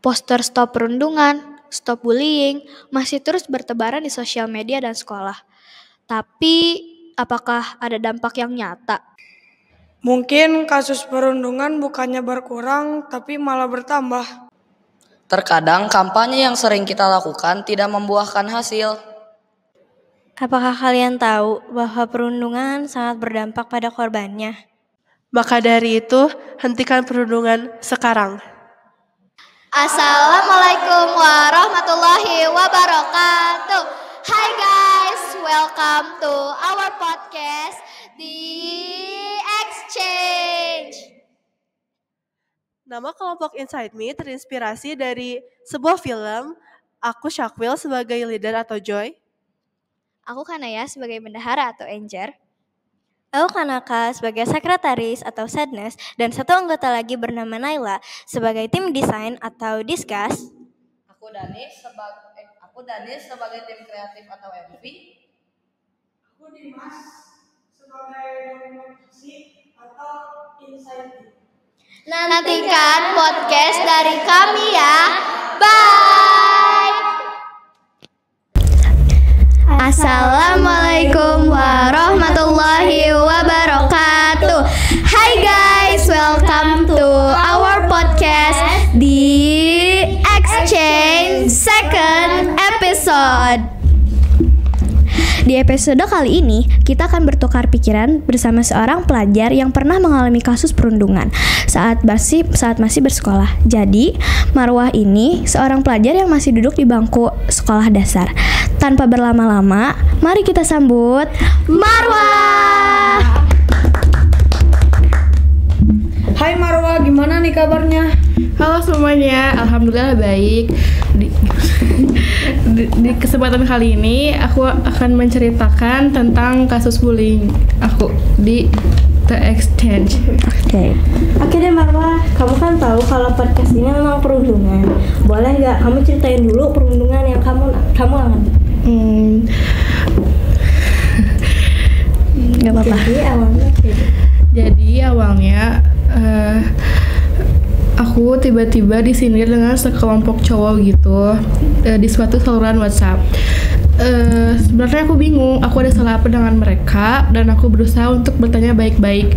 Poster stop perundungan, stop bullying masih terus bertebaran di sosial media dan sekolah. Tapi apakah ada dampak yang nyata? Mungkin kasus perundungan bukannya berkurang, tapi malah bertambah. Terkadang kampanye yang sering kita lakukan tidak membuahkan hasil. Apakah kalian tahu bahwa perundungan sangat berdampak pada korbannya? Maka dari itu, hentikan perundungan sekarang. Assalamualaikum warahmatullahi wabarakatuh. Hai guys, welcome to our podcast The Exchange. Nama kelompok Inside Me terinspirasi dari sebuah film. Aku Shakwil sebagai leader atau Joy. Aku Kanaya sebagai bendahara atau Angel. Aku Kanaka sebagai sekretaris atau Sadness, dan satu anggota lagi bernama Naila sebagai tim desain atau Discuss. Aku Danis sebagai tim kreatif atau MV. Aku Dimas sebagai dokumentasi atau insight. Nantikan podcast dari kami ya. Bye. Assalamualaikum warahmatullahi wabarakatuh. Hai guys, welcome to our podcast The Exchange second episode. Di episode kali ini, kita akan bertukar pikiran bersama seorang pelajar yang pernah mengalami kasus perundungan saat masih bersekolah. Jadi, Marwah ini seorang pelajar yang masih duduk di bangku sekolah dasar. Tanpa berlama-lama, mari kita sambut Marwah. Hai Marwah, gimana nih kabarnya? Halo semuanya, alhamdulillah baik. Di kesempatan kali ini aku akan menceritakan tentang kasus bullying aku di The Exchange. Oke deh Marwah, kamu kan tahu kalau podcast ini memang perundungan. Boleh nggak kamu ceritain dulu perundungan yang kamu alami? Gak apa-apa. Jadi awalnya aku tiba-tiba disindir dengan sekelompok cowok gitu di suatu saluran WhatsApp. Sebenarnya aku bingung, aku ada salah apa dengan mereka dan aku berusaha untuk bertanya baik-baik.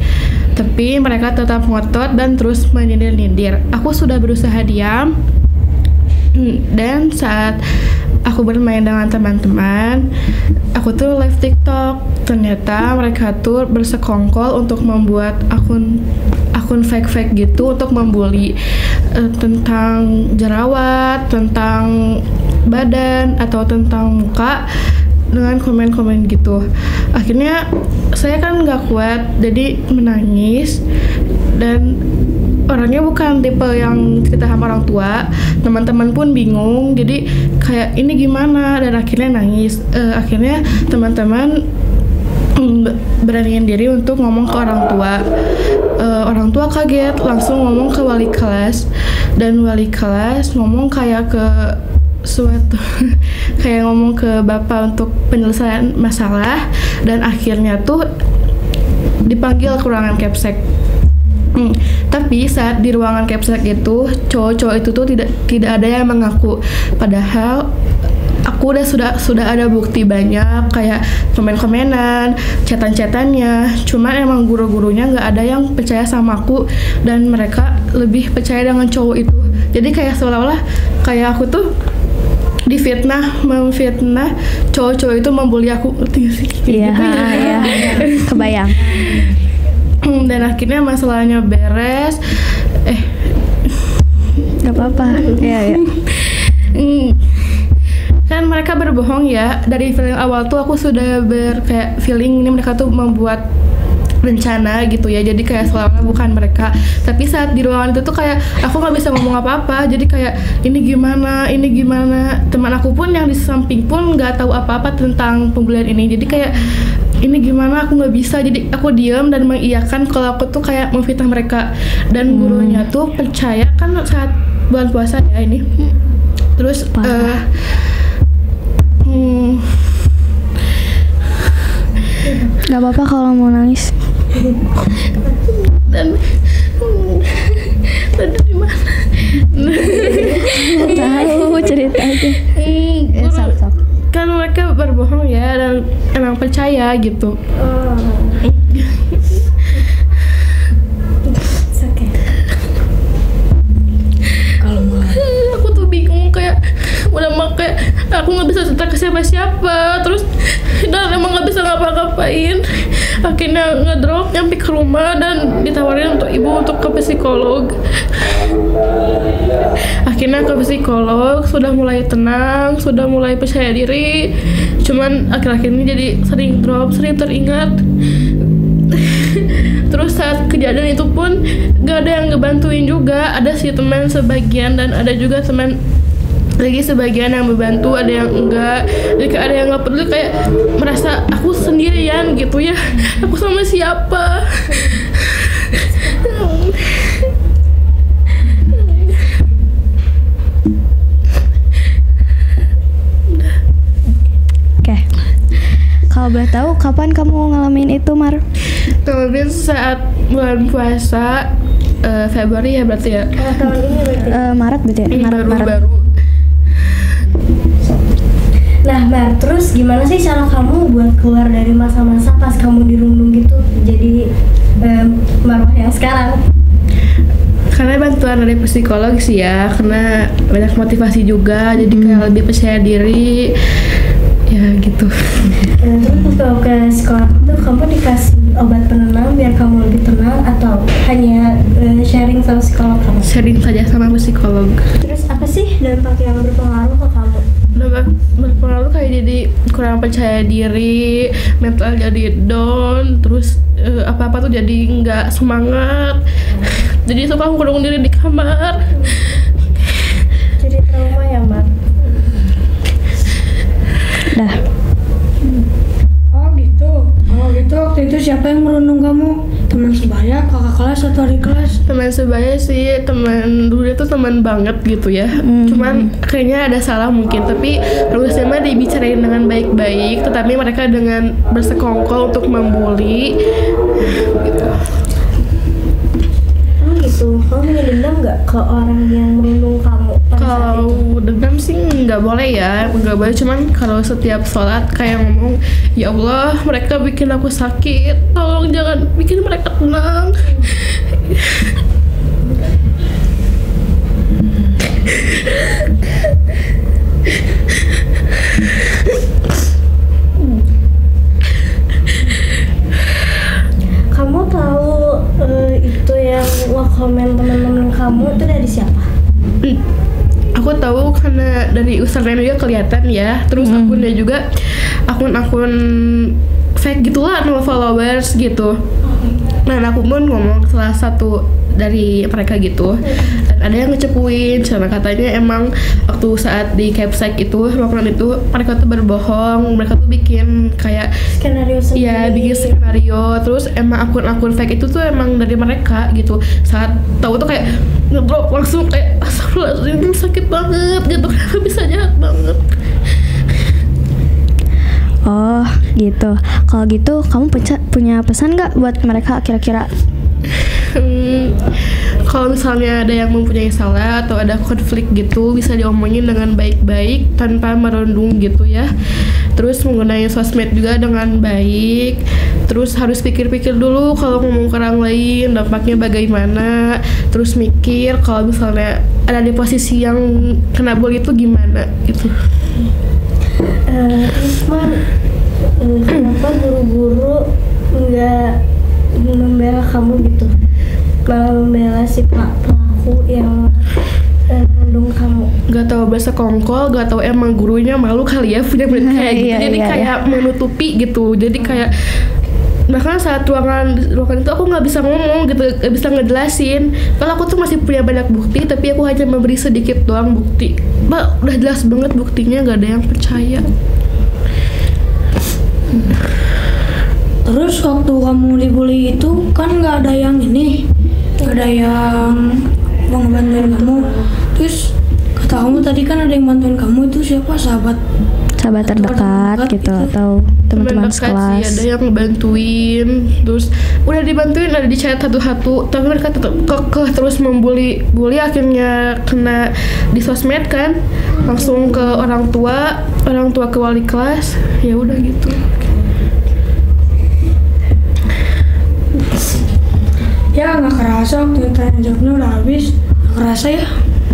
Tapi mereka tetap ngotot dan terus menyindir-nyindir. Aku sudah berusaha diam. Dan saat aku bermain dengan teman-teman, aku tuh live TikTok. Ternyata mereka tuh bersekongkol untuk membuat akun fake gitu untuk membuli tentang jerawat, tentang badan atau tentang muka dengan komen-komen gitu. Akhirnya saya kan nggak kuat, jadi menangis. Dan orangnya bukan tipe yang cerita sama orang tua, teman-teman pun bingung, jadi kayak ini gimana, dan akhirnya nangis. Akhirnya teman-teman beraniin diri untuk ngomong ke orang tua. Orang tua kaget, langsung ngomong ke wali kelas, dan wali kelas ngomong kayak ke suatu kayak ngomong ke bapak untuk penyelesaian masalah, dan akhirnya tuh dipanggil ke ruangan capsek. Tapi saat di ruangan capsek itu cowok-cowok itu tuh tidak ada yang mengaku, padahal aku sudah ada bukti banyak kayak komen-komenan, chatan-chatannya. Cuman emang guru-gurunya nggak ada yang percaya sama aku dan mereka lebih percaya dengan cowok itu. Jadi kayak seolah-olah kayak aku tuh memfitnah cowok-cowok itu membuli aku, ngerti gak sih? Iya, iya. Kebayang. Dan akhirnya masalahnya beres. Gak apa-apa. Iya. Kan mereka berbohong ya. Dari feeling awal tuh aku sudah kayak feeling ini mereka tuh membuat rencana gitu ya, jadi kayak selama bukan mereka. Tapi saat di ruangan itu tuh kayak aku nggak bisa ngomong apa-apa, jadi kayak ini gimana, teman aku pun yang di samping pun nggak tahu apa-apa tentang pembulian ini, jadi kayak ini gimana, aku nggak bisa. Jadi aku diam dan mengiyakan kalau aku tuh kayak memfitnah mereka. Dan gurunya tuh percaya, kan saat bulan puasa ya ini. Terus gak apa-apa kalau mau nangis. Dan tadi di mana? cerita aja. Guru, Sok. kan mereka berbohong ya dan emang percaya gitu. Oke. Aku tuh bingung kayak udah kayak aku nggak bisa cerita ke siapa-siapa, terus dan emang nggak bisa ngapa-ngapain. Akhirnya ngedrop nyampe ke rumah dan ditawarin untuk ibu untuk ke psikolog. Akhirnya ke psikolog, sudah mulai tenang, sudah mulai percaya diri. Cuman akhir-akhir ini jadi sering drop, sering teringat. Terus saat kejadian itu pun gak ada yang ngebantuin juga. Ada sih teman sebagian dan ada juga teman lagi sebagian yang membantu, ada yang enggak. Jadi kayak ada yang nggak peduli, kayak merasa aku sendirian gitu ya. Aku sama siapa? Oke. Kalau boleh tahu kapan kamu ngalamin itu, Mar? Kemarin saat bulan puasa Februari ya berarti ya. Tahun ini berarti. Maret berarti ya? Maret. Baru. Nah, Mar, terus gimana sih cara kamu buat keluar dari masa-masa pas kamu dirundung gitu jadi Marwah yang sekarang? Karena bantuan dari psikolog sih ya, karena banyak motivasi juga, jadi kayak lebih percaya diri ya gitu. Terus pas kamu ke sekolah tuh kamu dikasih obat penenang biar kamu lebih tenang atau hanya sharing sama psikolog kamu? Sharing saja sama psikolog. Terus apa sih dampak yang berpengaruh ke kamu? Berpengaruh kayak jadi kurang percaya diri, mental jadi down, terus apa-apa tuh jadi nggak semangat, jadi suka ngurung diri di kamar. Jadi trauma ya, Mbak? Dah. Oh gitu. Kalau gitu waktu itu siapa yang merundung kamu? Teman sebaya, kakak kelas atau adik kelas? Teman sebaya sih, teman dulu itu teman banget gitu ya. Cuman kayaknya ada salah mungkin, tapi harusnya mah dibicarain dengan baik-baik, tetapi mereka dengan bersekongkol untuk membuli gitu. Oh gitu, kamu punya dendam nggak ke orang yang merundung kamu pada saat itu? Kalau dendam sih nggak boleh ya, nggak boleh. Cuman kalau setiap sholat kayak ngomong, ya Allah mereka bikin aku sakit, tolong jangan bikin mereka tenang. Kamu tahu itu yang komen teman-teman kamu itu dari siapa? Aku tahu karena dari username juga kelihatan ya, terus akunnya juga akun-akun fake gitulah, no followers gitu. Nah, aku pun ngomong ke salah satu dari mereka gitu, dan ada yang ngecepuin karena katanya emang waktu saat di capsite itu, melakukan itu, mereka tuh berbohong, mereka tuh bikin kayak Skenario sendiri. iya, bikin skenario, terus emang akun-akun fake itu tuh emang dari mereka gitu. Saat tahu tuh kayak ngedrop langsung kayak astagfirullah, ini sakit banget gitu, kenapa bisa jahat banget. Oh gitu. Kalau gitu kamu punya pesan nggak buat mereka kira-kira? Kalau misalnya ada yang mempunyai salah atau ada konflik gitu, bisa diomongin dengan baik-baik tanpa merundung gitu ya. Terus menggunakan sosmed juga dengan baik. Terus harus pikir-pikir dulu kalau ngomong ke orang lain dampaknya bagaimana. Terus mikir kalau misalnya ada di posisi yang kena bully itu gimana gitu. Isman, kenapa guru-guru nggak membela kamu gitu, malah membela si pelaku yang merundung kamu? Gak tahu bahasa kongkol, gak tahu emang gurunya malu kali ya punya murid kayak gitu. Iya, Jadi iya, kayak menutupi gitu. Jadi kayak bahkan saat ruangan itu aku nggak bisa ngomong gitu, nggak bisa ngejelasin. Kalau aku tuh masih punya banyak bukti, tapi aku hanya memberi sedikit doang bukti. Mbak, udah jelas banget buktinya, nggak ada yang percaya. Terus waktu kamu dibully itu kan nggak ada yang ini, nggak ada yang mau ngebantuin kamu. Terus kata kamu tadi kan ada yang bantuin kamu, itu siapa? Sahabat sahabat terdekat gitu atau teman-teman dekat sekelas. sih, ada yang ngebantuin, terus udah dibantuin, udah dicari satu-satu, tapi mereka tetap kekeh terus membuli, akhirnya kena di sosmed kan, langsung ke orang tua ke wali kelas, ya udah gitu. Ya nggak kerasa waktu tanya jawabnya udah habis. Nggak kerasa ya?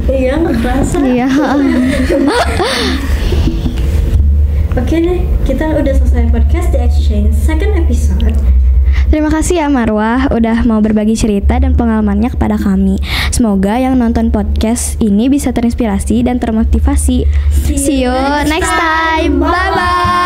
Iya, nggak kerasa. Iya. Oke deh, kita udah selesai podcast The Exchange second episode. Terima kasih ya Marwah udah mau berbagi cerita dan pengalamannya kepada kami. Semoga yang nonton podcast ini bisa terinspirasi dan termotivasi. See you next time. Bye bye.